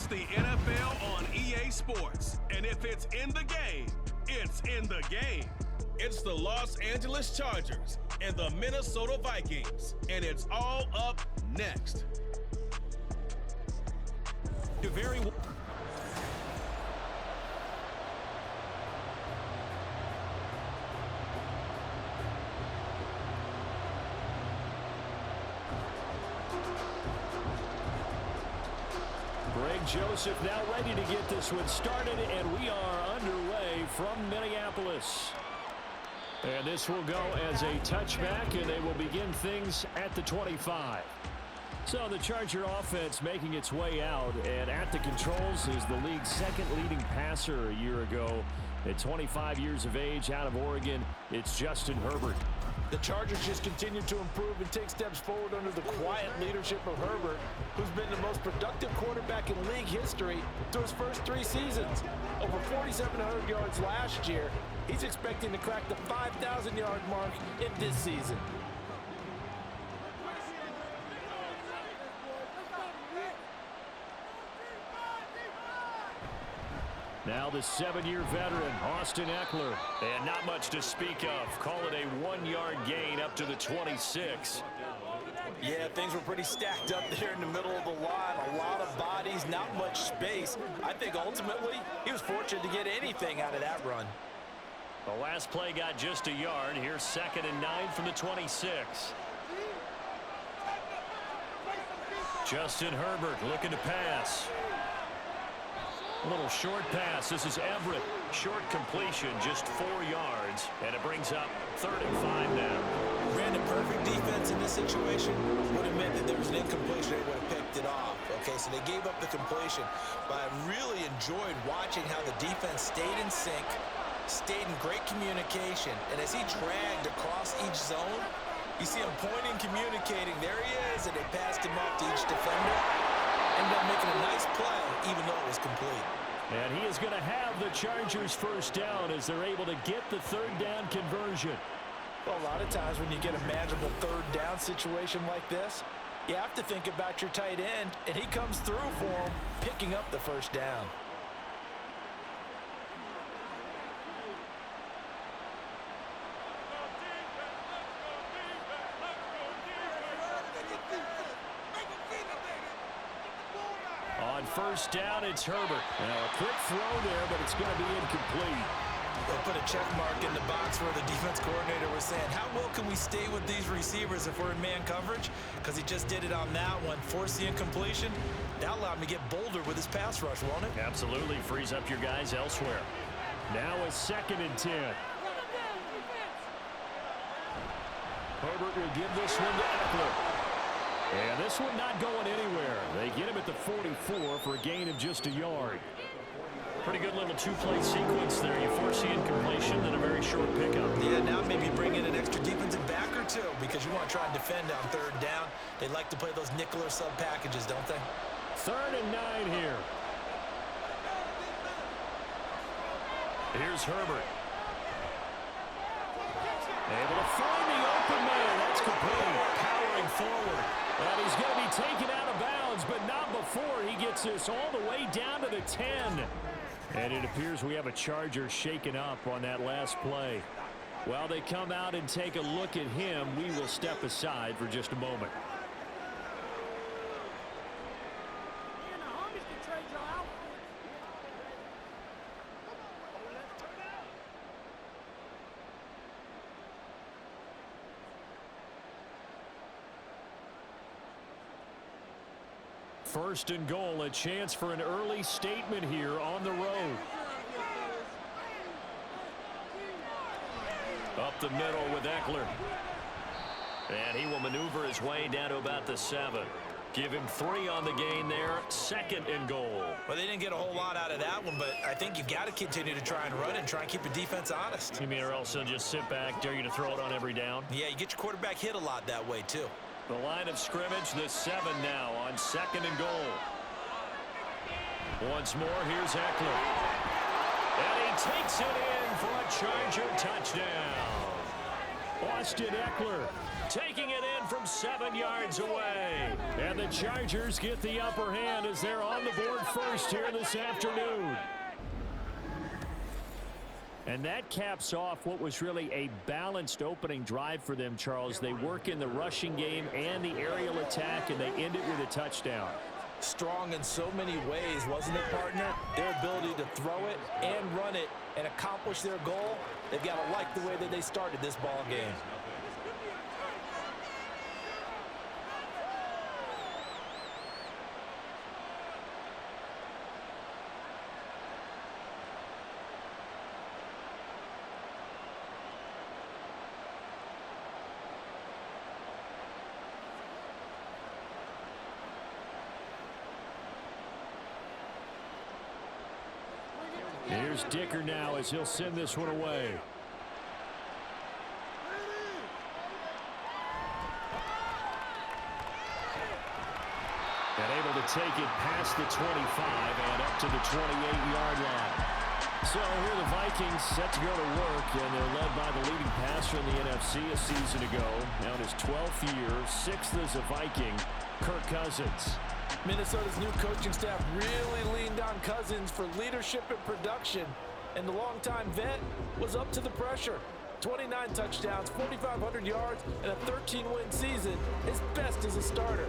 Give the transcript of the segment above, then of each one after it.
the NFL on EA Sports. And if it's in the game, it's in the game. It's the Los Angeles Chargers and the Minnesota Vikings. And it's all up next. Greg Joseph now ready to get this one started, and we are underway from Minneapolis. And this will go as a touchback, and they will begin things at the 25. So the Charger offense making its way out, and at the controls is the league's second leading passer a year ago. At 25 years of age, out of Oregon, it's Justin Herbert. The Chargers just continue to improve and take steps forward under the quiet leadership of Herbert, who's been the most productive quarterback in league history through his first 3 seasons. Over 4,700 yards last year. He's expecting to crack the 5,000-yard mark in this season. Now the 7-year veteran, Austin Eckler. And not much to speak of. Call it a 1-yard gain up to the 26. Yeah, things were pretty stacked up there in the middle of the line. A lot of bodies, not much space. I think ultimately he was fortunate to get anything out of that run. The last play got just a yard. Here's 2nd and 9 from the 26. Justin Herbert looking to pass. A little short pass. This is Everett. Short completion, just 4 yards. And it brings up 3rd and 5 now. Ran a perfect defense in this situation. Would have meant that there was an incompletion. They would have picked it off. Okay, so they gave up the completion. But I really enjoyed watching how the defense stayed in sync, stayed in great communication. And as he dragged across each zone, you see him pointing, communicating. There he is, and they passed him off to each defender. Ended up making a nice play, even though it was complete. And he is going to have the Chargers first down as they're able to get the 3rd down conversion. Well, a lot of times when you get a manageable 3rd down situation like this, you have to think about your tight end, and he comes through for him, picking up the 1st down. On 1st down, it's Herbert. Now a quick throw there, but it's going to be incomplete. They'll put a check mark in the box where the defense coordinator was saying, how well can we stay with these receivers if we're in man coverage? Because he just did it on that one, forced the incompletion. That allowed him to get bolder with his pass rush, won't it? Absolutely. Frees up your guys elsewhere. Now a 2nd and 10. Herbert will give this one to Eckler. And this one not going anywhere. They get him at the 44 for a gain of just a yard. Pretty good little 2-play sequence there. You force the incompletion, then a very short pickup. Yeah, now maybe bring in an extra defensive back or 2 because you want to try and defend on 3rd down. They like to play those nickel or sub packages, don't they? 3rd and 9 here. Here's Herbert. Able to find the open man. That's complete. Powering forward. And he's going to be taken out of bounds, but not before he gets this all the way down to the 10. And it appears we have a Charger shaken up on that last play. While they come out and take a look at him, we will step aside for just a moment. First and goal, a chance for an early statement here on the road. Up the middle with Eckler. And he will maneuver his way down to about the 7. Give him 3 on the gain there. 2nd and goal. Well, they didn't get a whole lot out of that one, but I think you've got to continue to try and run and try and keep the defense honest. You mean or else they'll just sit back, dare you to throw it on every down? Yeah, you get your quarterback hit a lot that way, too. The line of scrimmage, the 7 now on 2nd and goal. Once more, here's Eckler. And he takes it in for a Charger touchdown. Austin Eckler taking it in from 7 yards away. And the Chargers get the upper hand as they're on the board first here this afternoon. And that caps off what was really a balanced opening drive for them, Charles. They work in the rushing game and the aerial attack, and they end it with a touchdown. Strong in so many ways, wasn't it, partner? Their ability to throw it and run it and accomplish their goal, they've got to like the way that they started this ball game. Here's Dicker now as he'll send this one away. And able to take it past the 25 and up to the 28-yard line. So here the Vikings set to go to work, and they're led by the leading passer in the NFC a season ago. Now in his 12th year, 6th as a Viking, Kirk Cousins. Minnesota's new coaching staff really leaned on Cousins for leadership and production, and the longtime vet was up to the pressure. 29 touchdowns, 4,500 yards, and a 13-win season, his best as a starter.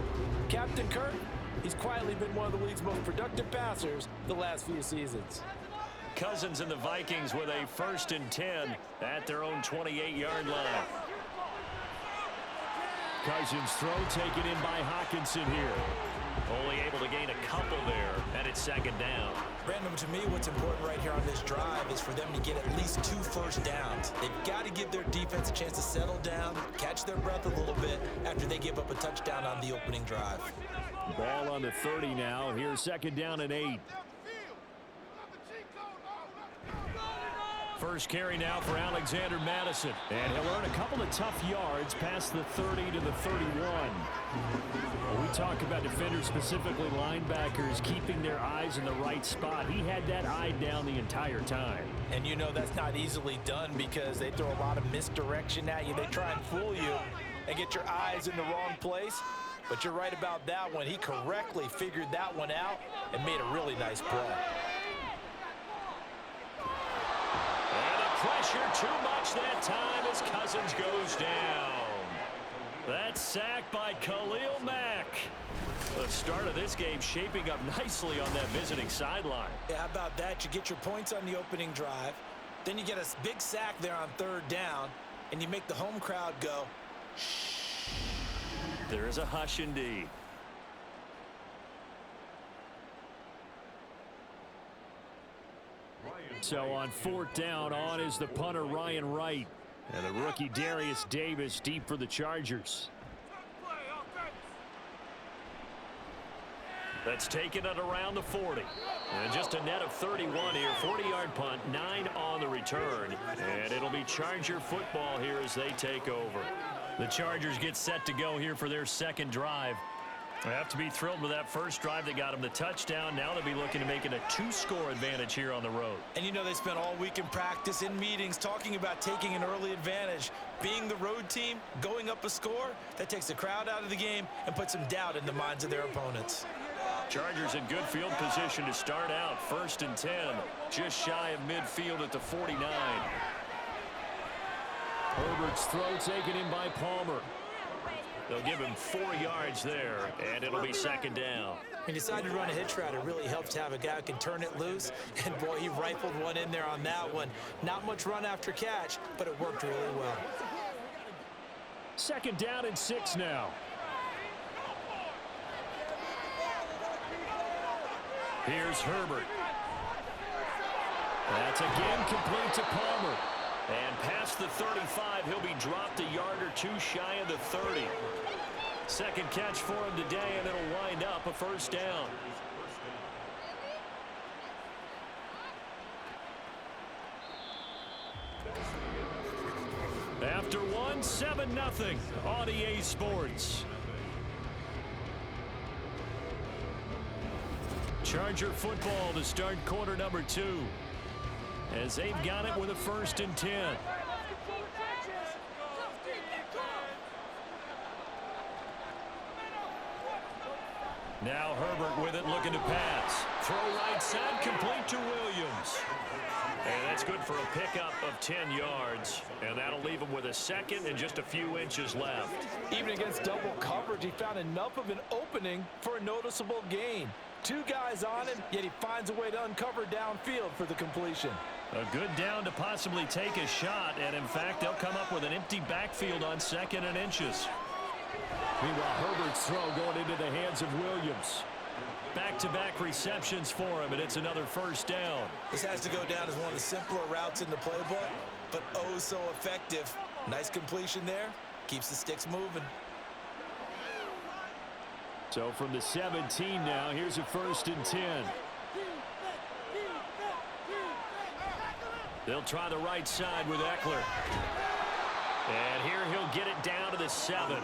Captain Kirk, he's quietly been one of the league's most productive passers the last few seasons. Cousins and the Vikings with a 1st and 10 at their own 28-yard line. Cousins' throw taken in by Hawkinson here. Only able to gain a couple there, and it's 2nd down. Brandon, to me, what's important right here on this drive is for them to get at least 2 first downs. They've got to give their defense a chance to settle down, catch their breath a little bit after they give up a touchdown on the opening drive. Ball on the 30 now. Here's 2nd down and 8. First carry now for Alexander Madison. And he'll earn a couple of tough yards past the 30 to the 31. When we talk about defenders, specifically linebackers, keeping their eyes in the right spot, he had that eye down the entire time. And you know that's not easily done because they throw a lot of misdirection at you. They try and fool you and get your eyes in the wrong place. But you're right about that one. He correctly figured that one out and made a really nice play. Pressure too much that time as Cousins goes down. That's sacked by Khalil Mack. The start of this game shaping up nicely on that visiting sideline. Yeah, how about that? You get your points on the opening drive. Then you get a big sack there on 3rd down, and you make the home crowd go, shh. There is a hush indeed. So on 4th down, on is the punter Ryan Wright. And the rookie Darius Davis deep for the Chargers. That's taken at around the 40. And just a net of 31 here. 40-yard punt, 9 on the return. And it'll be Charger football here as they take over. The Chargers get set to go here for their 2nd drive. They have to be thrilled with that first drive that got them the touchdown. Now they'll be looking to make it a 2-score advantage here on the road. And you know they spent all week in practice, in meetings, talking about taking an early advantage. Being the road team, going up a score, that takes the crowd out of the game and puts some doubt in the minds of their opponents. Chargers in good field position to start out. 1st and 10, just shy of midfield at the 49. Herbert's throw taken in by Palmer. They'll give him 4 yards there, and it'll be 2nd down. He decided to run a hitch route. It really helps to have a guy who can turn it loose. And, boy, he rifled one in there on that one. Not much run after catch, but it worked really well. 2nd down and 6 now. Here's Herbert. That's again complete to Palmer. And past the 35, he'll be dropped a yard or 2 shy of the 30. 2nd catch for him today, and it'll wind up a 1st down. After one, 7-0 on EA Sports. Charger football to start quarter number 2. As they've got it with a 1st and 10. Now Herbert with it, looking to pass. Throw right side, complete to Williams. And that's good for a pickup of 10 yards. And that'll leave him with a second and just a few inches left. Even against double coverage, he found enough of an opening for a noticeable gain. 2 guys on him, yet he finds a way to uncover downfield for the completion. A good down to possibly take a shot, and in fact, they'll come up with an empty backfield on 2nd and inches. Meanwhile, Herbert's throw going into the hands of Williams. Back-to-back receptions for him, and it's another first down. This has to go down as one of the simpler routes in the playbook, but oh so effective. Nice completion there. Keeps the sticks moving. So from the 17 now, here's a 1st and 10. They'll try the right side with Eckler. And here he'll get it down to the 7.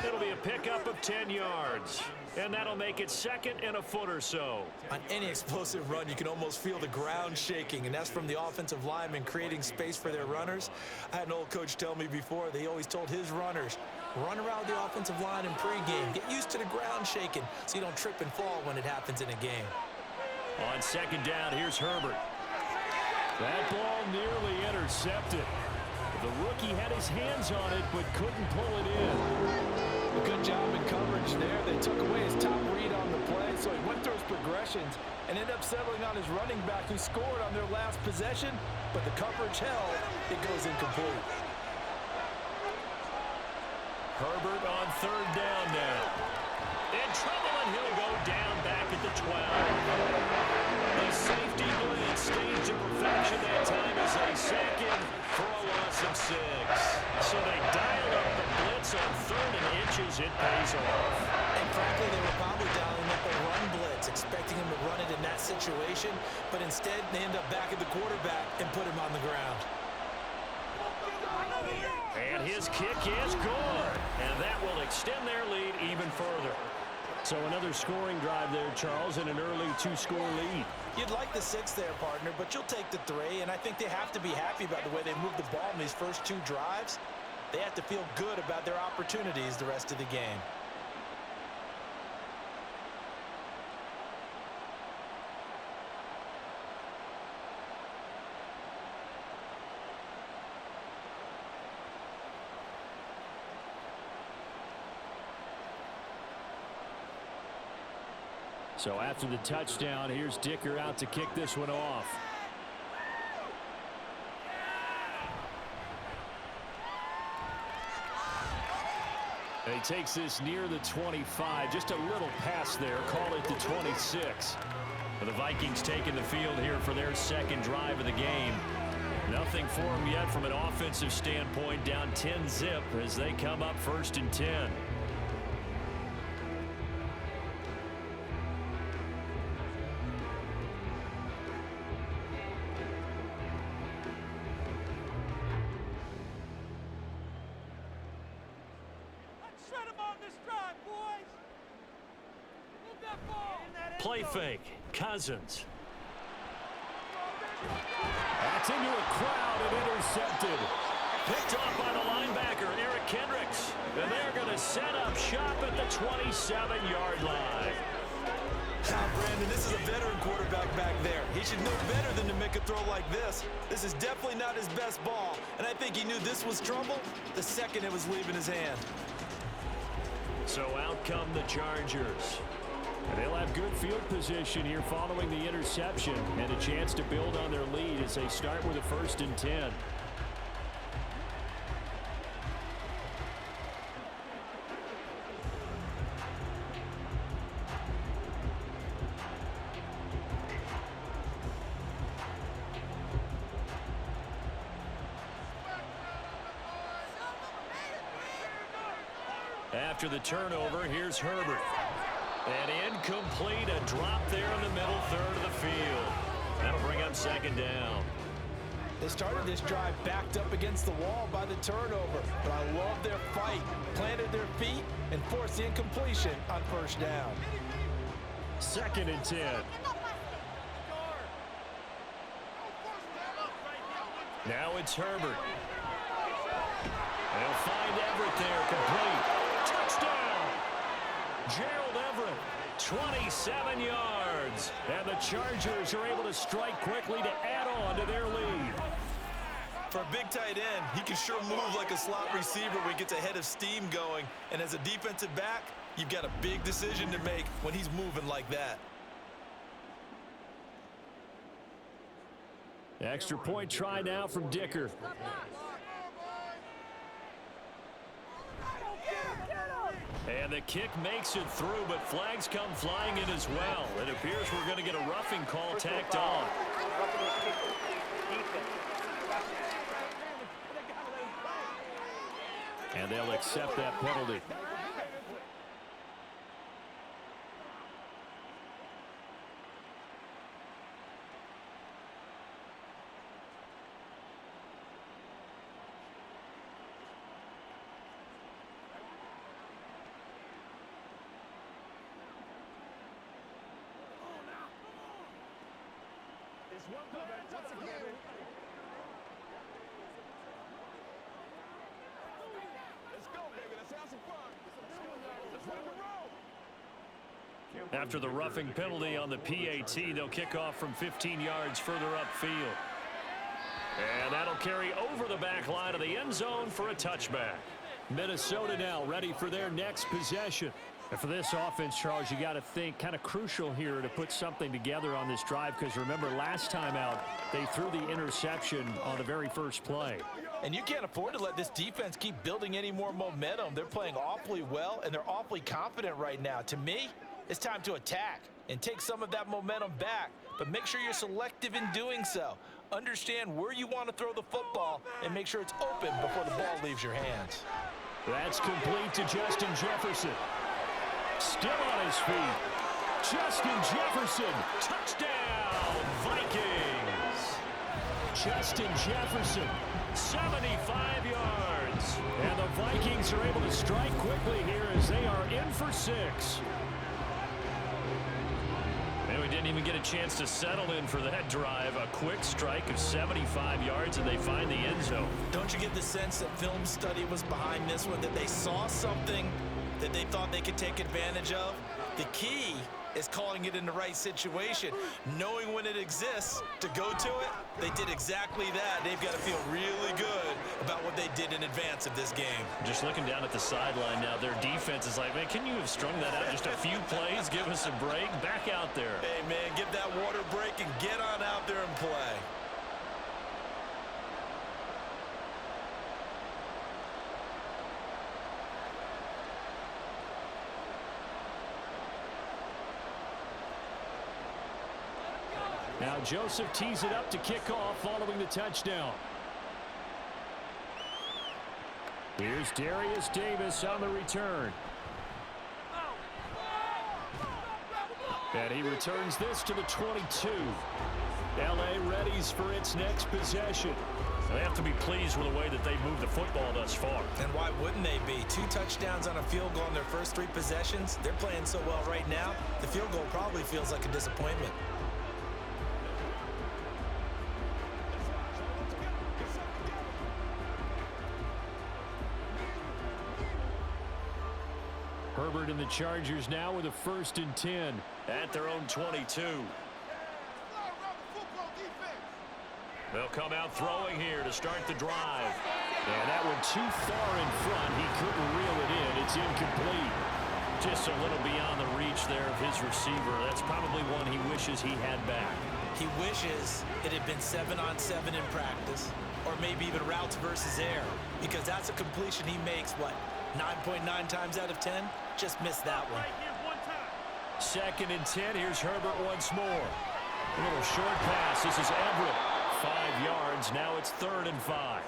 It'll be a pickup of 10 yards. And that'll make it 2nd and a foot or so. On any explosive run, you can almost feel the ground shaking, and that's from the offensive linemen creating space for their runners. I had an old coach tell me before, they always told his runners, run around the offensive line in pregame. Get used to the ground shaking so you don't trip and fall when it happens in a game. On 2nd down, here's Herbert. That ball nearly intercepted. The rookie had his hands on it, but couldn't pull it in. A good job in coverage there. They took away his top read on the play, so he went through his progressions and ended up settling on his running back who scored on their last possession, but the coverage held. It goes incomplete. Herbert on 3rd down now. In trouble, and he'll go down back at the 12. The safety blitz staged to perfection that time as a second for a loss of 6. So they dialed up the blitz on 3rd and inches. It pays off. And frankly, they were probably dialing up a run blitz, expecting him to run it in that situation, but instead they end up back at the quarterback and put him on the ground. And his kick is good. And that will extend their lead even further. So another scoring drive there, Charles, and an early 2-score lead. You'd like the 6 there, partner, but you'll take the 3, and I think they have to be happy about the way they moved the ball in these first 2 drives. They have to feel good about their opportunities the rest of the game. So after the touchdown, here's Dicker out to kick this one off. And he takes this near the 25. Just a little pass there. Call it the 26. The Vikings taking the field here for their 2nd drive of the game. Nothing for them yet from an offensive standpoint. Down 10-zip as they come up 1st and 10. Play fake. Cousins. That's into a crowd and intercepted. Picked off by the linebacker, Eric Kendricks. And they're going to set up shop at the 27-yard line. Now, Brandon, this is a veteran quarterback back there. He should know better than to make a throw like this. This is definitely not his best ball. And I think he knew this was trouble the second it was leaving his hand. So out come the Chargers. And they'll have good field position here following the interception and a chance to build on their lead as they start with a 1st and 10. After the turnover, here's Herbert. And incomplete, a drop there in the middle 3rd of the field. That'll bring up 2nd down. They started this drive backed up against the wall by the turnover, but I love their fight. Planted their feet and forced the incompletion on 1st down. 2nd and 10. Now it's Herbert. They'll find Everett there, complete. Touchdown! Gerald Everett. 27 yards. And the Chargers are able to strike quickly to add on to their lead. For a big tight end, he can sure move like a slot receiver when he gets a head of steam going. And as a defensive back, you've got a big decision to make when he's moving like that. Extra point try now from Dicker. And the kick makes it through, but flags come flying in as well. It appears we're going to get a roughing call tacked on. And they'll accept that penalty. After the roughing penalty on the PAT, they'll kick off from 15 yards further upfield. And that'll carry over the back line of the end zone for a touchback. Minnesota now ready for their next possession. And for this offense, Charles, you got to think kind of crucial here to put something together on this drive, because remember last time out they threw the interception on the very first play. And you can't afford to let this defense keep building any more momentum. They're playing awfully well, and they're awfully confident right now. To me, it's time to attack and take some of that momentum back, but make sure you're selective in doing so. Understand where you want to throw the football and make sure it's open before the ball leaves your hands. That's complete to Justin Jefferson. Still on his feet. Justin Jefferson. Touchdown, Vikings. Justin Jefferson, 75 yards. And the Vikings are able to strike quickly here as they are in for 6. And we didn't even get a chance to settle in for that drive. A quick strike of 75 yards, and they find the end zone. Don't you get the sense that film study was behind this one, that they saw something that they thought they could take advantage of? The key is calling it in the right situation, knowing when it exists to go to it. They did exactly that. They've got to feel really good about what they did in advance of this game. Just looking down at the sideline now, their defense is like, man, can you have strung that out just a few plays? Give us a break. Back out there. Hey, man, give that water break and get on out there and play. Now Joseph tees it up to kick off following the touchdown. Here's Darius Davis on the return. And he returns this to the 22. L.A. readies for its next possession. They have to be pleased with the way that they moved the football thus far. And why wouldn't they be? 2 touchdowns on a field goal in their first 3 possessions. They're playing so well right now, the field goal probably feels like a disappointment. Herbert and the Chargers now with a 1st and 10 at their own 22. They'll come out throwing here to start the drive. And that one too far in front. He couldn't reel it in. It's incomplete. Just a little beyond the reach there of his receiver. That's probably one he wishes he had back. He wishes it had been 7-on-7 in practice, or maybe even routes versus air, because that's a completion he makes, what, 9.9 times out of 10? Just missed that one. 2nd and 10. Here's Herbert once more. A little short pass. This is Everett. 5 yards. Now it's 3rd and 5.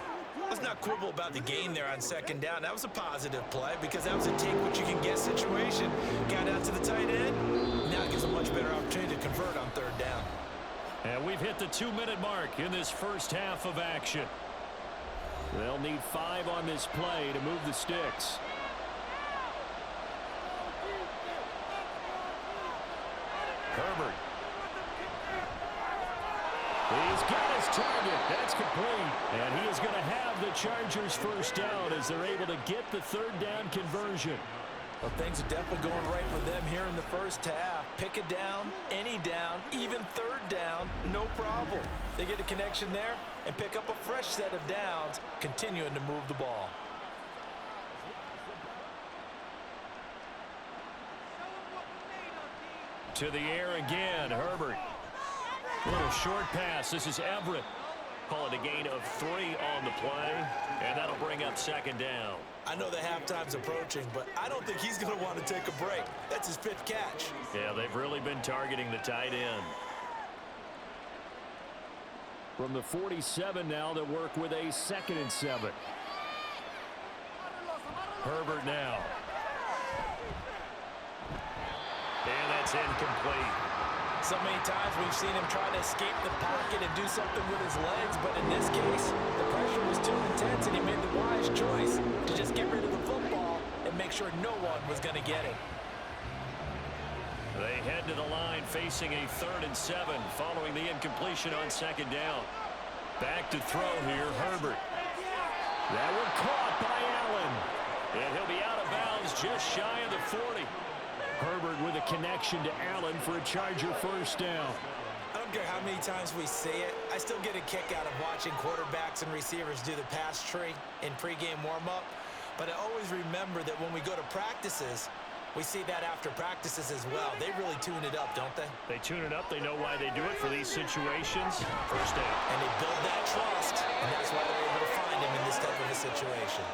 Let's not quibble about the gain there on 2nd down. That was a positive play because that was a take-what-you-can-get situation. Got out to the tight end. Now it gives a much better opportunity to convert on 3rd down. And we've hit the 2-minute mark in this first half of action. They'll need 5 on this play to move the sticks. Herbert. He's got his target. That's complete. And he is going to have the Chargers first down as they're able to get the 3rd down conversion. Well, things are definitely going right for them here in the first half. Pick a down, any down, even third down, no problem. They get a connection there and pick up a fresh set of downs, continuing to move the ball. To the air again, Herbert. A little short pass. This is Everett. Call it a gain of 3 on the play, and that'll bring up second down. I know the halftime's approaching, but I don't think he's going to want to take a break. That's his 5th catch. Yeah, they've really been targeting the tight end. From the 47 now, they'll work with a 2nd and 7. Herbert now. And that's incomplete. So many times we've seen him try to escape the pocket and do something with his legs, but in this case, the pressure was too intense and he made the wise choice to just get rid of the football and make sure no one was going to get it. They head to the line facing a 3rd and 7 following the incompletion on 2nd down. Back to throw here, Herbert. That one caught by Allen. And he'll be out of bounds just shy of the 40. Herbert with a connection to Allen for a Charger first down. I don't care how many times we say it, I still get a kick out of watching quarterbacks and receivers do the pass tree in pregame warm-up. But I always remember that when we go to practices, we see that after practices as well. They really tune it up, don't they? They tune it up. They know why they do it for these situations. First down. And they build that trust, and that's why they're able to find him in this type of a situation.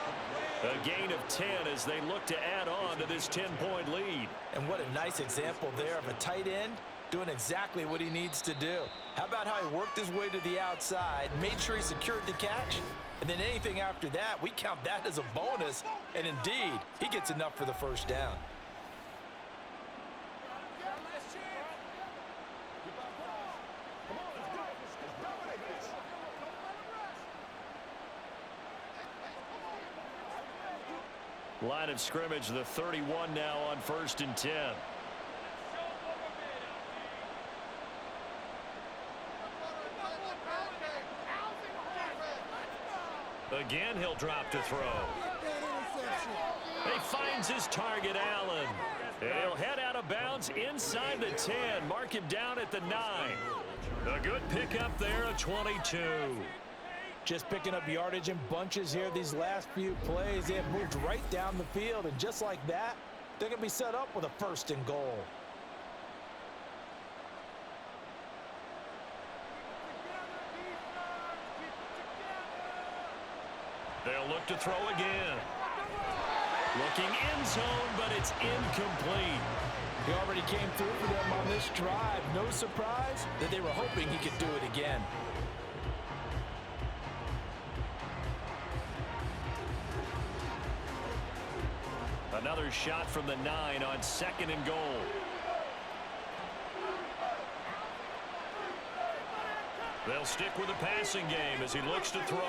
A gain of 10 as they look to add on to this 10-point lead. And what a nice example there of a tight end doing exactly what he needs to do. How about how he worked his way to the outside, made sure he secured the catch, and then anything after that, we count that as a bonus. And indeed, he gets enough for the first down. Line of scrimmage, the 31 now on 1st and 10. Again, he'll drop to throw. He finds his target, Allen. And he'll head out of bounds inside the 10. Mark him down at the 9. A good pickup there, a 22. Just picking up yardage in bunches here these last few plays. They have moved right down the field, and just like that, they're going to be set up with a 1st and goal. They'll look to throw again. Looking end zone, but it's incomplete. He already came through for them on this drive. No surprise that they were hoping he could do it again. Another shot from the 9 on 2nd and goal. They'll stick with the passing game as he looks to throw.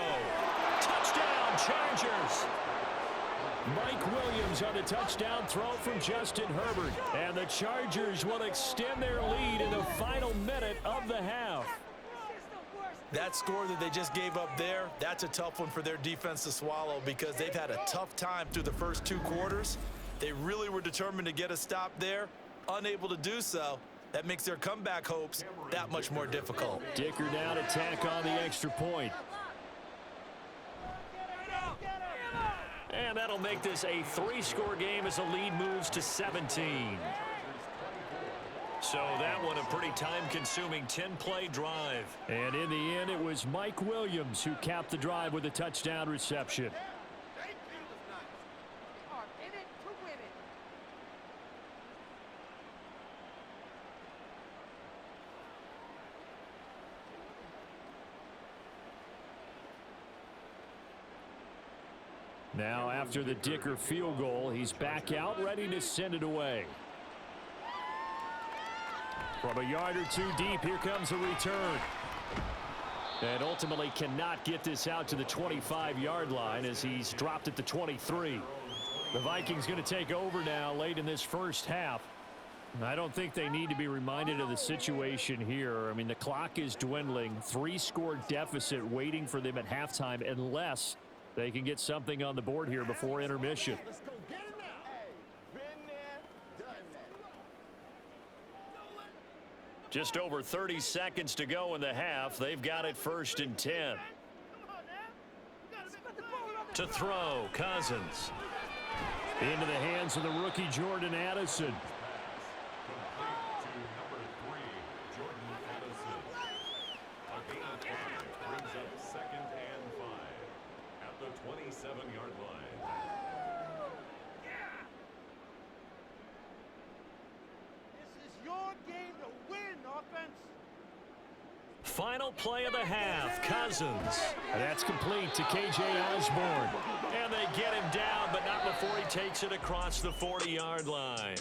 Touchdown, Chargers! Mike Williams on the touchdown throw from Justin Herbert. And the Chargers will extend their lead in the final minute of the half. That score that they just gave up there, that's a tough one for their defense to swallow because they've had a tough time through the first 2 quarters. They really were determined to get a stop there, unable to do so. That makes their comeback hopes that much more difficult. Dicker now to tack on the extra point. And that'll make this a 3-score game as the lead moves to 17. So that one a pretty time-consuming 10-play drive. And in the end, it was Mike Williams who capped the drive with a touchdown reception. Now, after the Dicker field goal, he's back out, ready to send it away. From a yard or 2 deep, here comes a return. And ultimately cannot get this out to the 25-yard line as he's dropped at the 23. The Vikings going to take over now late in this first half. I don't think they need to be reminded of the situation here. I mean, the clock is dwindling. 3-score deficit waiting for them at halftime unless they can get something on the board here before intermission. Just over 30 seconds to go in the half. They've got it 1st and 10. To throw, Cousins. Into the hands of the rookie Jordan Addison. Brings up 2nd and 5 at the 27-yard line. This is your game to win, offense. Final play of the half, Cousins. And that's complete to K.J. Osborne. And they get him down, but not before he takes it across the 40-yard line.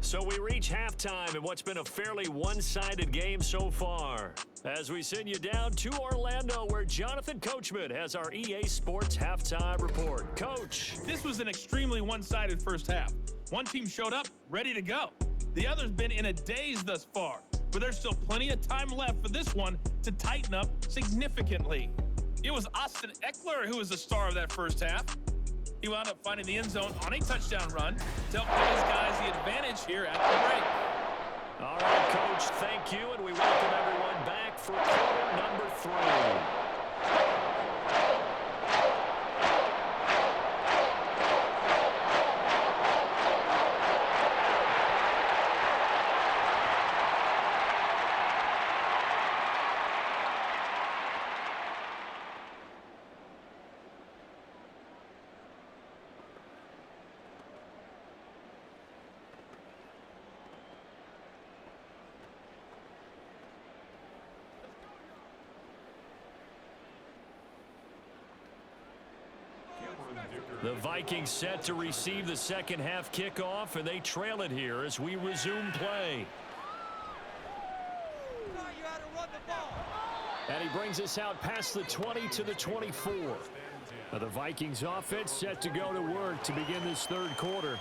So we reach halftime in what's been a fairly one-sided game so far. As we send you down to Orlando, where Jonathan Coachman has our EA Sports Halftime Report. Coach. This was an extremely one-sided first half. One team showed up, ready to go. The other's been in a daze thus far, but there's still plenty of time left for this one to tighten up significantly. It was Austin Eckler who was the star of that first half. He wound up finding the end zone on a touchdown run to help give his guys the advantage here at the break. All right, Coach, thank you, and we welcome everyone back for quarter number 3. The Vikings set to receive the second half kickoff, and they trail it here as we resume play. And he brings us out past the 20 to the 24. Now the Vikings offense set to go to work to begin this third quarter.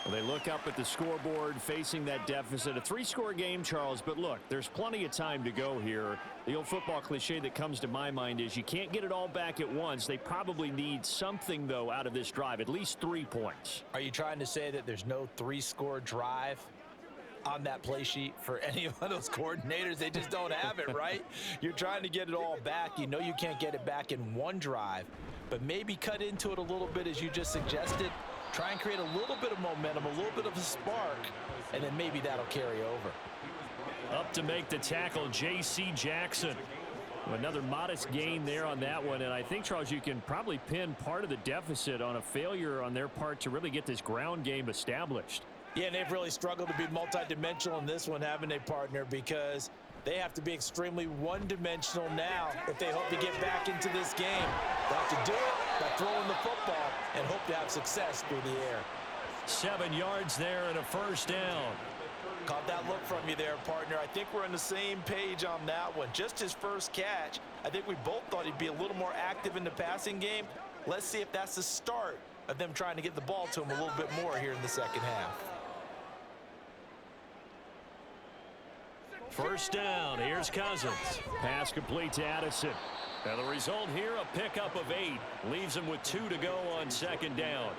Well, they look up at the scoreboard facing that deficit. A 3-score game, Charles, but look, there's plenty of time to go here. The old football cliche that comes to my mind is you can't get it all back at once. They probably need something, though, out of this drive, at least 3 points. Are you trying to say that there's no 3-score drive on that play sheet for any of those coordinators? They just don't have it, right? You're trying to get it all back. You know you can't get it back in one drive, but maybe cut into it a little bit as you just suggested. Try and create a little bit of momentum, a little bit of a spark, and then maybe that'll carry over. Up to make the tackle, J.C. Jackson. Another modest gain there on that one, and I think, Charles, you can probably pin part of the deficit on a failure on their part to really get this ground game established. Yeah, and they've really struggled to be multidimensional in this one, haven't they, partner? Because they have to be extremely one-dimensional now if they hope to get back into this game. They have to do it by throwing the football and hope to have success through the air. 7 yards there and a first down. Caught that look from you there, partner. I think we're on the same page on that one. Just his first catch. I think we both thought he'd be a little more active in the passing game. Let's see if that's the start of them trying to get the ball to him a little bit more here in the second half. First down, here's Cousins. Pass complete to Addison. And the result here, a pickup of 8. Leaves him with 2 to go on second down.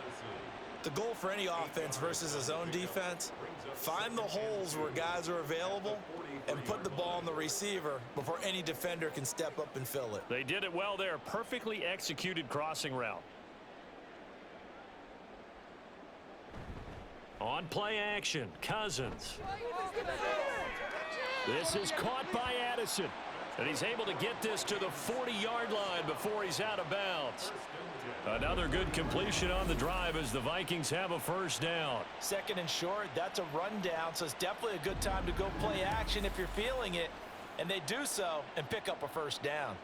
The goal for any offense versus a zone defense, find the holes where guys are available and put the ball on the receiver before any defender can step up and fill it. They did it well there. Perfectly executed crossing route. On play action, Cousins. This is caught by Addison. And he's able to get this to the 40-yard line before he's out of bounds. Another good completion on the drive as the Vikings have a first down. Second and short, that's a rundown, so it's definitely a good time to go play action if you're feeling it. And they do so and pick up a first down.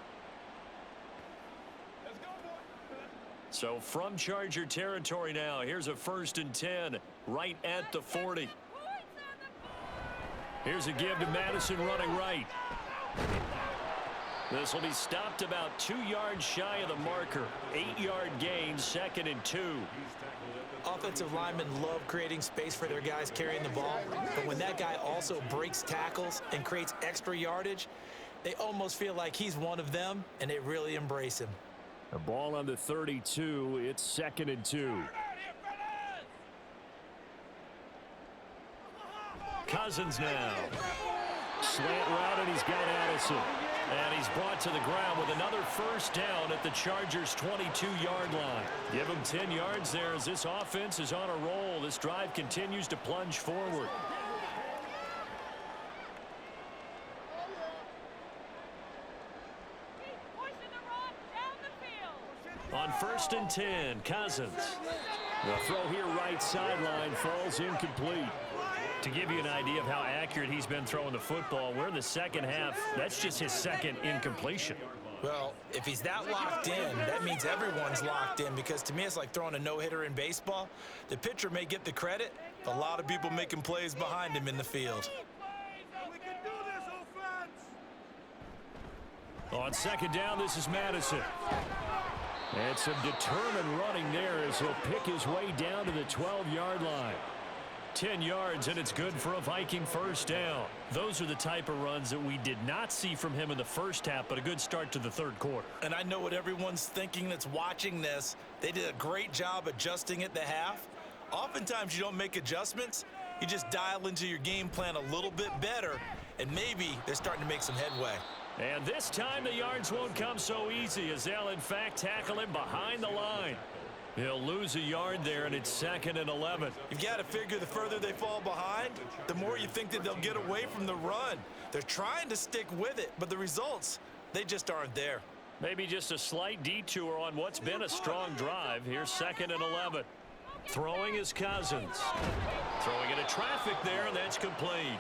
So from Charger territory now, here's a 1st and 10 right at the 40. Here's a give to Madison running right. This will be stopped about 2 yards shy of the marker. 8-yard gain, 2nd and 2. Offensive linemen love creating space for their guys carrying the ball, but when that guy also breaks tackles and creates extra yardage, they almost feel like he's one of them, and they really embrace him. The ball on the 32. It's 2nd and 2. Cousins now. slant route, and he's got Addison. And he's brought to the ground with another first down at the Chargers' 22-yard line. Give him 10 yards there as this offense is on a roll. This drive continues to plunge forward. On 1st and 10, Cousins. The throw here right sideline falls incomplete. To give you an idea of how accurate he's been throwing the football, we're in the second half. That's just his second incompletion. Well, if he's that locked in, that means everyone's locked in, because to me it's like throwing a no-hitter in baseball. The pitcher may get the credit, but a lot of people making plays behind him in the field. We can do this, offense! On 2nd down, this is Madison. And some determined running there as he'll pick his way down to the 12-yard line. 10 yards, and it's good for a Viking first down. Those are the type of runs that we did not see from him in the first half, but a good start to the 3rd quarter. And I know what everyone's thinking that's watching this. They did a great job adjusting at the half. Oftentimes you don't make adjustments. You just dial into your game plan a little bit better, and maybe they're starting to make some headway. And this time the yards won't come so easy, as they'll in fact tackle him behind the line. He'll lose a yard there, and it's 2nd and 11. You've got to figure the further they fall behind, the more you think that they'll get away from the run. They're trying to stick with it, but the results, they just aren't there. Maybe just a slight detour on what's been a strong drive. Here's 2nd and 11. Throwing is Cousins. Throwing into traffic there, and that's complete.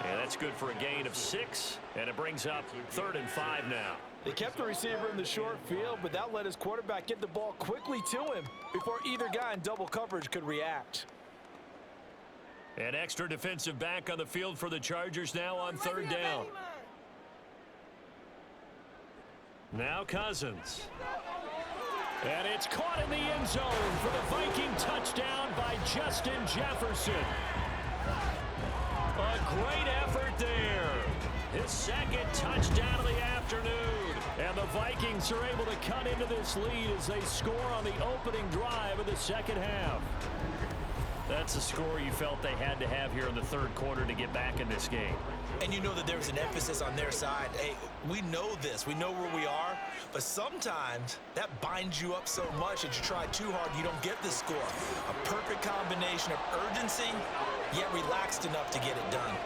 And that's good for a gain of 6, and it brings up 3rd and 5 now. They kept the receiver in the short field, but that let his quarterback get the ball quickly to him before either guy in double coverage could react. An extra defensive back on the field for the Chargers now on 3rd down. Now Cousins. And it's caught in the end zone for the Viking touchdown by Justin Jefferson. A great effort there. His 2nd touchdown of the afternoon. And the Vikings are able to cut into this lead as they score on the opening drive of the 2nd half. That's a score you felt they had to have here in the 3rd quarter to get back in this game. And you know that there was an emphasis on their side. Hey, we know this. We know where we are. But sometimes that binds you up so much that you try too hard, you don't get the score. A perfect combination of urgency, yet relaxed enough to get it done.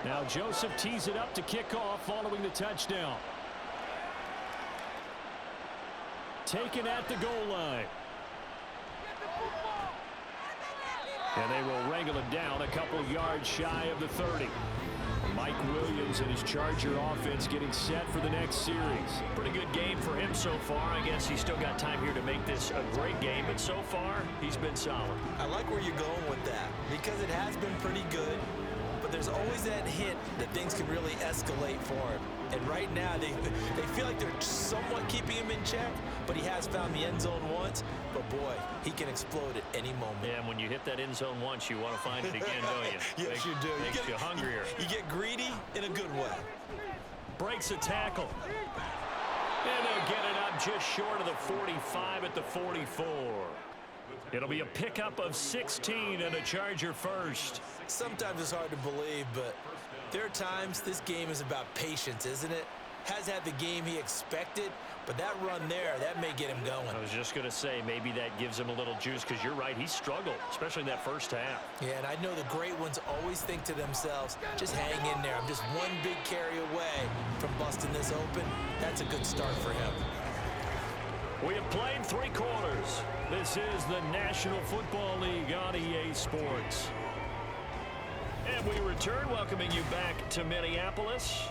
Now Joseph tees it up to kick off following the touchdown. Taken at the goal line. And they will wrangle it down a couple yards shy of the 30. Mike Williams and his Charger offense getting set for the next series. Pretty good game for him so far. I guess he's still got time here to make this a great game, but so far he's been solid. I like where you're going with that, because it has been pretty good. But there's always that hint that things can really escalate for him. And right now, they feel like they're somewhat keeping him in check, but he has found the end zone once. But boy, he can explode at any moment. Yeah, and when you hit that end zone once, you want to find it again, don't you? Yes, you do. Makes you hungrier. You get greedy in a good way. Breaks a tackle. And they'll get it up just short of the 45 at the 44. It'll be a pickup of 16 and a Charger first. Sometimes it's hard to believe, but there are times this game is about patience, isn't it? Has had the game he expected, but that run there, that may get him going. I was just going to say, maybe that gives him a little juice, because you're right, he struggled, especially in that first half. Yeah, and I know the great ones always think to themselves, just hang in there. I'm just one big carry away from busting this open. That's a good start for him. We have played 3 quarters. This is the National Football League on EA Sports. And we return, welcoming you back to Minneapolis.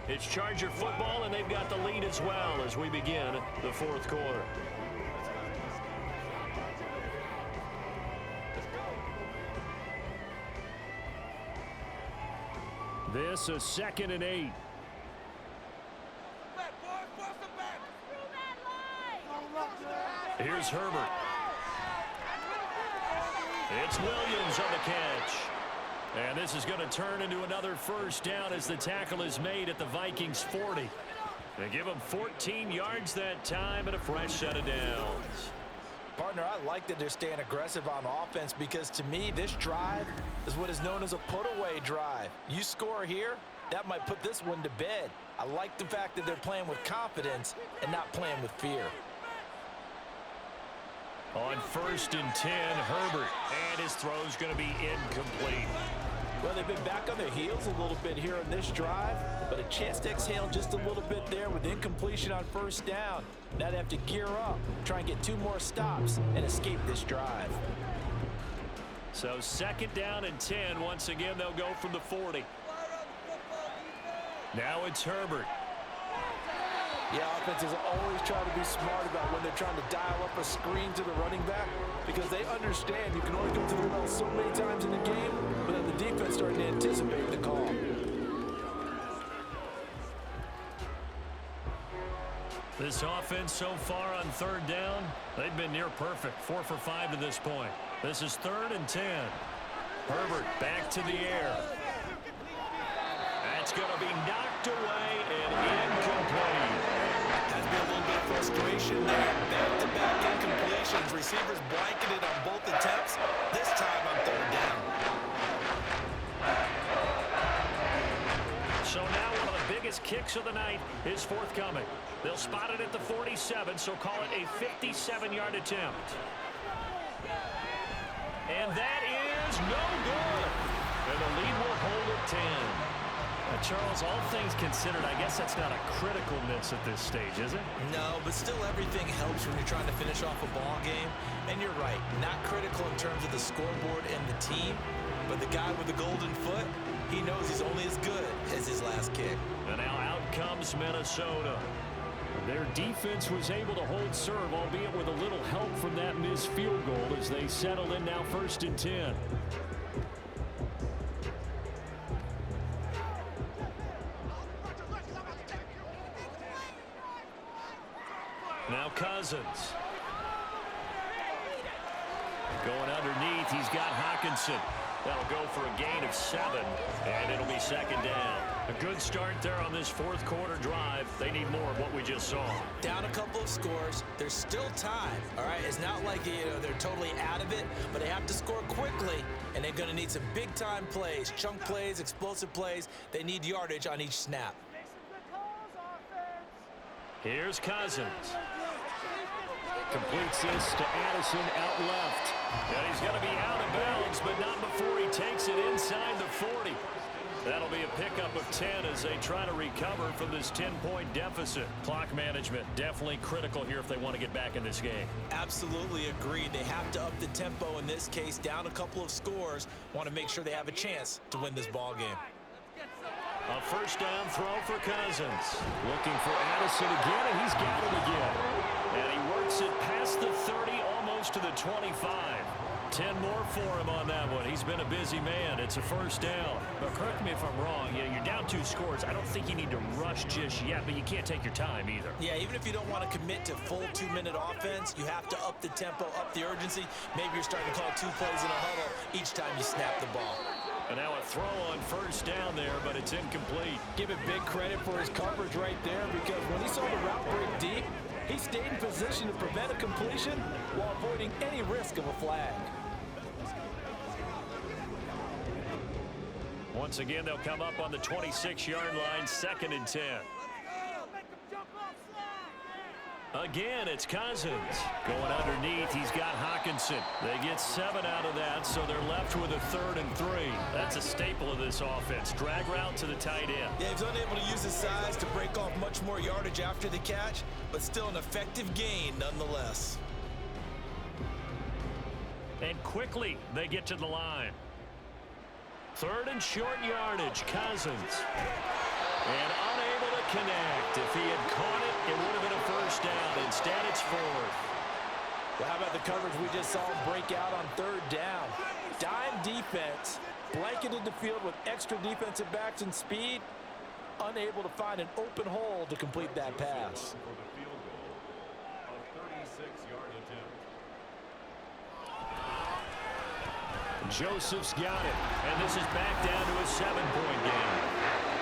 It's Charger football, and they've got the lead as well as we begin the 4th quarter. This is 2nd and 8. Back, boys, bust 'em Here's Herbert. It's Williams on the catch. And this is going to turn into another first down as the tackle is made at the Vikings 40. They give them 14 yards that time and a fresh set of downs. Partner, I like that they're staying aggressive on offense because to me, this drive is what is known as a put-away drive. You score here, that might put this one to bed. I like the fact that they're playing with confidence and not playing with fear. On 1st and 10, Herbert, and his throw's going to be incomplete. Well, they've been back on their heels a little bit here in this drive, but a chance to exhale just a little bit there with incompletion on 1st down. Now they have to gear up, try and get 2 more stops, and escape this drive. So 2nd down and 10. Once again, they'll go from the 40. Now it's Herbert. Yeah, offenses always try to be smart about when they're trying to dial up a screen to the running back because they understand you can only go to the well so many times in the game, but then the defense starting to anticipate the call. This offense so far on 3rd down, they've been near perfect. 4 for 5 to this point. This is 3rd and 10. Herbert back to the air. That's going to be knocked away and incomplete. Has been a little bit of frustration there. Back-to-back incompletions. Receivers blanketed on both attempts. This time on 3rd down. So now one of the biggest kicks of the night is forthcoming. They'll spot it at the 47, so call it a 57-yard attempt. And that is no good. And the lead will hold at 10. Charles, all things considered, I guess that's not a critical miss at this stage, is it? No, but still everything helps when you're trying to finish off a ball game. And you're right, not critical in terms of the scoreboard and the team, but the guy with the golden foot, he knows he's only as good as his last kick. And now out comes Minnesota. Their defense was able to hold serve, albeit with a little help from that missed field goal as they settle in now 1st and 10. Now Cousins. Going underneath, he's got Hawkinson. That'll go for a gain of 7, and it'll be 2nd down. A good start there on this 4th quarter drive. They need more of what we just saw. Down a couple of scores. There's still time, all right? It's not like, they're totally out of it, but they have to score quickly, and they're going to need some big-time plays, chunk plays, explosive plays. They need yardage on each snap. Here's Cousins. Completes this to Addison out left. And he's going to be out of bounds, but not before he takes it inside the 40. That'll be a pickup of 10 as they try to recover from this 10-point deficit. Clock management definitely critical here if they want to get back in this game. Absolutely agreed. They have to up the tempo in this case, down a couple of scores. Want to make sure they have a chance to win this ball game. A 1st down throw for Cousins. Looking for Addison again, and he's got it again. And he works it past the 30, almost to the 25. 10 more for him on that one. He's been a busy man. It's a 1st down. But correct me if I'm wrong. You're down 2 scores. I don't think you need to rush just yet, but you can't take your time either. Yeah, even if you don't want to commit to full 2-minute offense, you have to up the tempo, up the urgency. Maybe you're starting to call 2 plays in a huddle each time you snap the ball. And now a throw on 1st down there, but it's incomplete. Give it big credit for his coverage right there because when he saw the route break deep, he stayed in position to prevent a completion while avoiding any risk of a flag. Once again, they'll come up on the 26-yard line, 2nd and 10. Again, it's Cousins. Going underneath, he's got Hawkinson. They get 7 out of that, so they're left with a 3rd and 3. That's a staple of this offense. Drag route to the tight end. Yeah, he's unable to use his size to break off much more yardage after the catch, but still an effective gain nonetheless. And quickly, they get to the line. 3rd and short yardage, Cousins. And unable to connect. If he had caught it, it would have been a 1st down. Instead, it's 4th. Well, how about the coverage we just saw him break out on 3rd down? Dime defense, blanketed the field with extra defensive backs and speed, unable to find an open hole to complete that pass. 6-yard attempt. Joseph's got it, and this is back down to a 7-point game.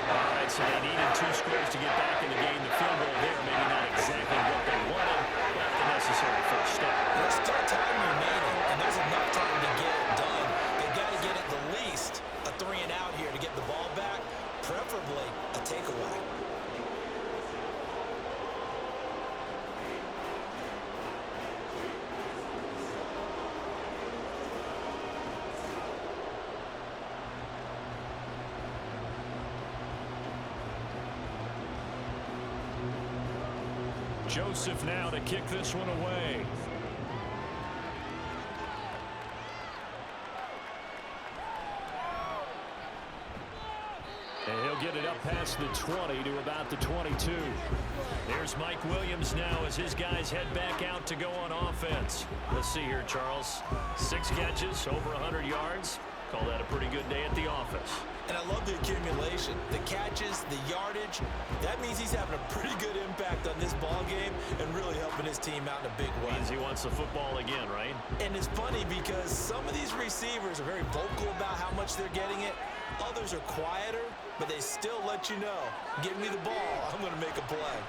All right, so they needed 2 scores to get back in the game. The field goal there, maybe not exactly what they wanted, but the necessary first step. There's still time remaining, and there's enough time to get it done. They've got to get at the least a 3-and-out here to get the ball back, preferably a takeaway. Joseph now to kick this one away. And he'll get it up past the 20 to about the 22. There's Mike Williams now as his guys head back out to go on offense. Let's see here, Charles. 6 catches, over 100 yards. Call that a pretty good day at the office. And I love the accumulation, the catches, the yardage. That means he's having a pretty good impact on this ball game and really helping his team out in a big way. Means he wants the football again, right? And it's funny because some of these receivers are very vocal about how much they're getting it. Others are quieter, but they still let you know, give me the ball, I'm going to make a play.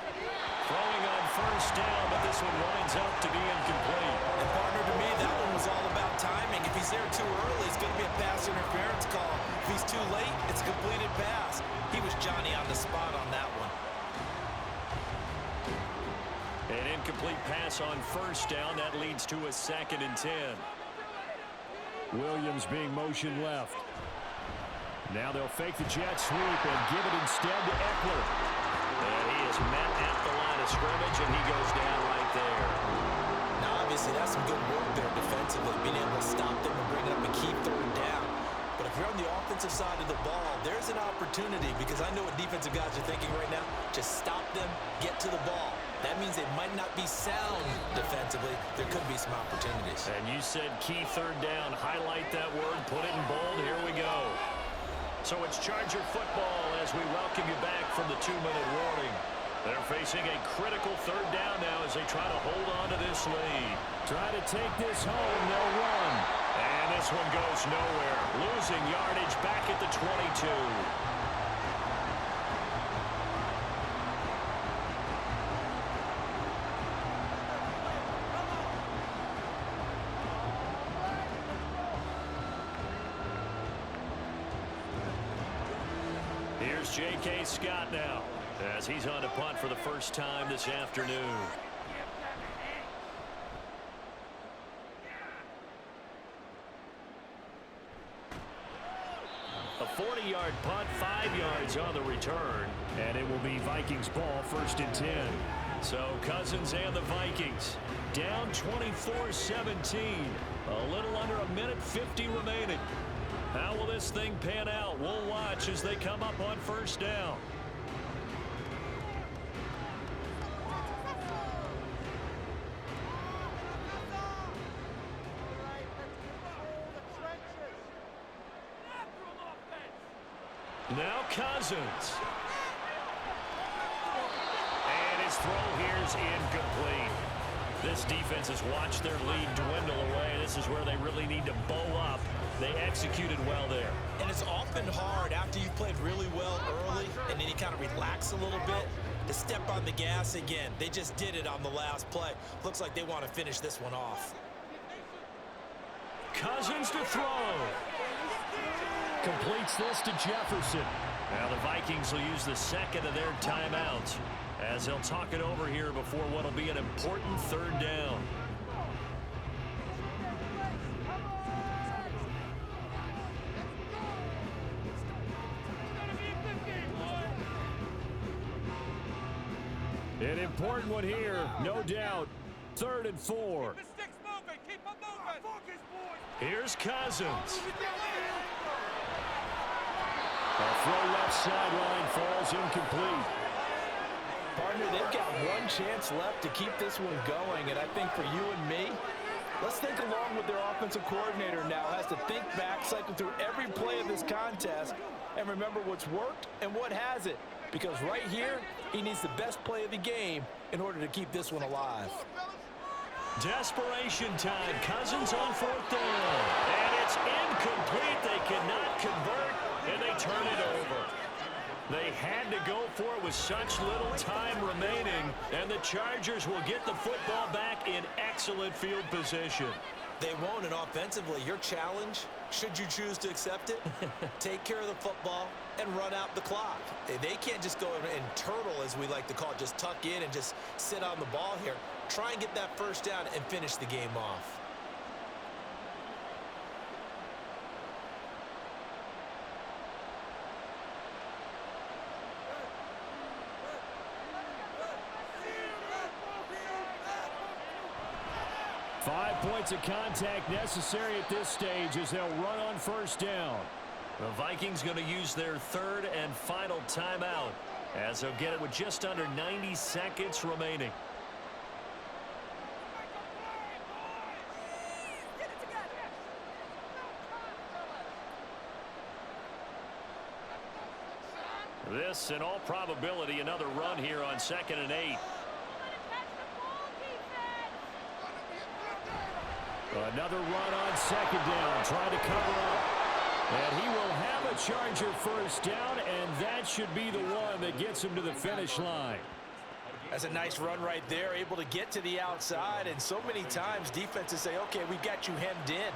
Throwing on first down, but this one winds up to be incomplete. And partner, to me, that one was all about timing. If he's there too early, it's going to be a pass interference call. If he's too late, it's a completed pass. He was Johnny on the spot on that one. An incomplete pass on first down. That leads to a 2nd and 10. Williams being motion left. Now they'll fake the jet sweep and give it instead to Eckler. And he is met at the line of scrimmage, and he goes down right there. Now, obviously, that's some good work there defensively, being able to stop them and bring up a key 3rd down. But if you're on the offensive side of the ball, there's an opportunity, because I know what defensive guys are thinking right now. Just stop them, get to the ball. That means they might not be sound defensively. There could be some opportunities. And you said key 3rd down. Highlight that word. Put it in bold. Here we go. So it's Charger football as we welcome you back from the 2-minute warning. They're facing a critical 3rd down now as they try to hold on to this lead. Try to take this home. They'll run. And this one goes nowhere. Losing yardage back at the 22. Here's J.K. Scott now as he's on to punt for the first time this afternoon. A 40-yard punt, 5 yards on the return, and it will be Vikings ball, 1st and 10. So Cousins and the Vikings down 24-17. A little under a minute 50 remaining. How will this thing pan out? We'll watch as they come up on first down. Now Cousins. And his throw here is incomplete. This defense has watched their lead dwindle away. This is where they really need to bow up. They executed well there. And it's often hard after you've played really well early and then you kind of relax a little bit to step on the gas again. They just did it on the last play. Looks like they want to finish this one off. Cousins to throw. Completes this to Jefferson. Now the Vikings will use the 2nd of their timeouts as they'll talk it over here before what will be an important 3rd down. An important one here, no doubt. 3rd and 4. Here's Cousins. A throw left sideline falls incomplete. Partner, they've got one chance left to keep this one going, and I think for you and me, let's think along with their offensive coordinator now. Has to think back, cycle through every play of this contest, and remember what's worked and what hasn't. Because right here, he needs the best play of the game in order to keep this one alive. Desperation time. Cousins on 4th down. And it's incomplete. They cannot convert, and they turn it over. They had to go for it with such little time remaining, and the Chargers will get the football back in excellent field position. They won't, and offensively, your challenge, should you choose to accept it, take care of the football and run out the clock. They can't just go and turtle, as we like to call it, just tuck in and just sit on the ball here. Try and get that first down and finish the game off. Five points of contact necessary at this stage as they'll run on 1st down. The Vikings going to use their 3rd and final timeout as they'll get it with just under 90 seconds remaining. This, in all probability, another run here on 2nd and 8. Another run on 2nd down, trying to cover up. And he will have a Charger first down, and that should be the one that gets him to the finish line. That's a nice run right there, able to get to the outside. And so many times defenses say, okay, we've got you hemmed in.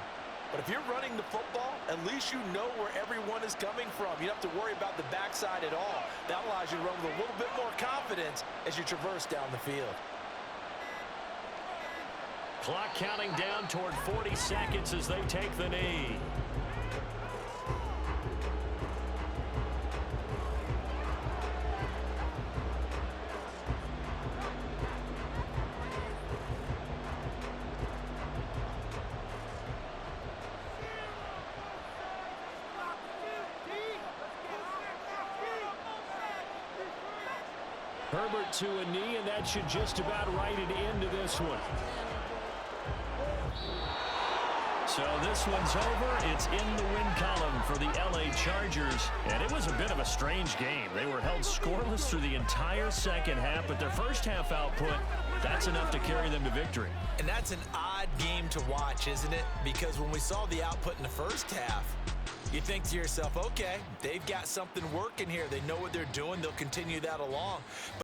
But if you're running the football, at least you know where everyone is coming from. You don't have to worry about the backside at all. That allows you to run with a little bit more confidence as you traverse down the field. Clock counting down toward 40 seconds as they take the knee. Herbert to a knee, and that should just about write it into this one. So this one's over. It's in the win column for the LA Chargers. And it was a bit of a strange game. They were held scoreless through the entire second half, but their first half output, that's enough to carry them to victory. And that's an odd game to watch, isn't it? Because when we saw the output in the first half, you think to yourself, okay, they've got something working here. They know what they're doing. They'll continue that along.